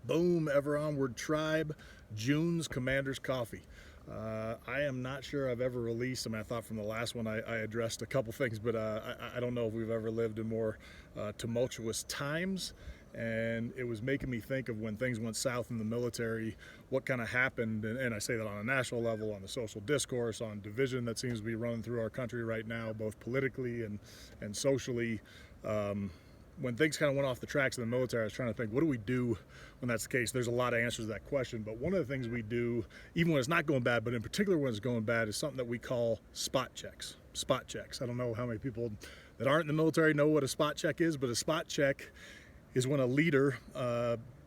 Boom, ever onward tribe, June's Commander's Coffee. I am not sure I've ever released, I thought from the last one I addressed a couple things, but I don't know if we've ever lived in more tumultuous times. And it was making me think of when things went south in the military, what kind of happened. And I say that on a national level, on the social discourse, on division that seems to be running through our country right now, both politically and socially. When things kind of went off the tracks in the military, I was trying to think, what do we do when that's the case? There's a lot of answers to that question, but one of the things we do, even when it's not going bad, but in particular when it's going bad, is something that we call spot checks. Spot checks. I don't know how many people that aren't in the military know what a spot check is, but a spot check is when a leader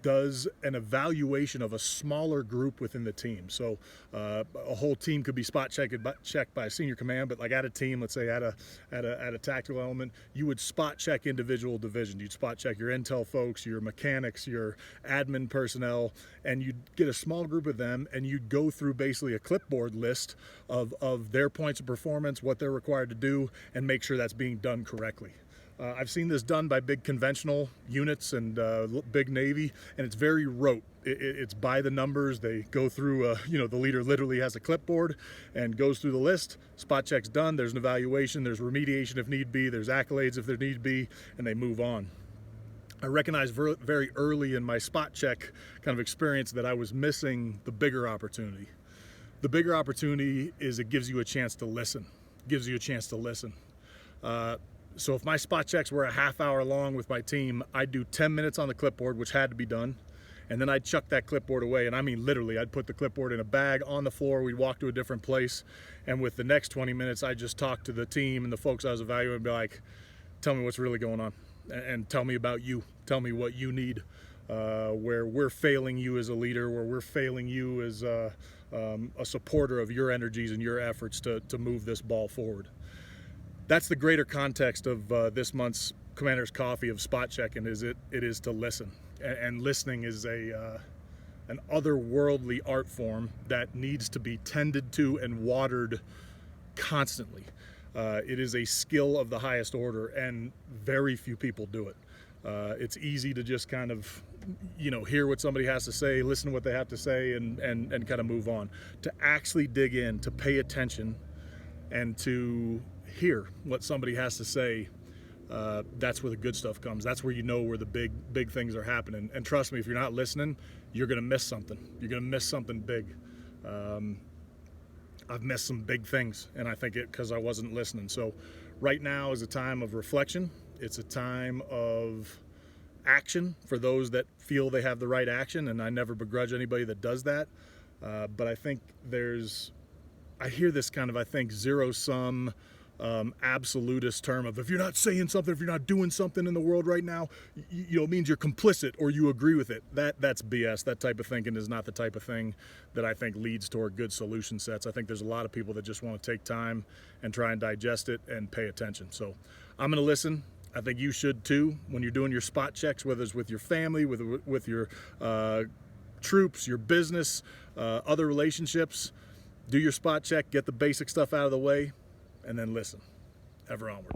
does an evaluation of a smaller group within the team. So a whole team could be spot checked by a senior command, but like at a team, let's say at a tactical element, you would spot check individual divisions. You'd spot check your intel folks, your mechanics, your admin personnel, and you'd get a small group of them, and you'd go through basically a clipboard list of their points of performance, what they're required to do, and make sure that's being done correctly. I've seen this done by big conventional units and big Navy, and it's very rote. It's by the numbers. They go through, the leader literally has a clipboard and goes through the list. Spot check's done. There's an evaluation. There's remediation if need be. There's accolades if there need be, and they move on. I recognized very early in my spot check kind of experience that I was missing the bigger opportunity. The bigger opportunity is it gives you a chance to listen. So if my spot checks were a half hour long with my team, I'd do 10 minutes on the clipboard, which had to be done, and then I'd chuck that clipboard away. And I mean literally, I'd put the clipboard in a bag on the floor, we'd walk to a different place, and with the next 20 minutes, I'd just talk to the team and the folks I was evaluating and be like, tell me what's really going on, and tell me about you. Tell me what you need, where we're failing you as a leader, where we're failing you as a supporter of your energies and your efforts to move this ball forward. That's the greater context of this month's Commander's Coffee of spot checking. It is to listen, and listening is an otherworldly art form that needs to be tended to and watered constantly. It is a skill of the highest order, and very few people do it. It's easy to just kind of hear what somebody has to say, listen to what they have to say, and kind of move on. To actually dig in, to pay attention, and to hear what somebody has to say, that's where the good stuff comes. That's where where the big things are happening. And trust me, if you're not listening, you're gonna miss something. You're gonna miss something big. I've missed some big things, and I think because I wasn't listening. So right now is a time of reflection. It's a time of action for those that feel they have the right action, and I never begrudge anybody that does that. But I think I hear this kind of, zero-sum, absolutist term of, if you're not saying something, if you're not doing something in the world right now, it means you're complicit or you agree with it. That's BS. That type of thinking is not the type of thing that I think leads toward good solution sets. I think there's a lot of people that just want to take time and try and digest it and pay attention. So I'm going to listen. I think you should too when you're doing your spot checks, whether it's with your family, with your troops, your business, other relationships. Do your spot check, get the basic stuff out of the way, and then listen. Ever onward.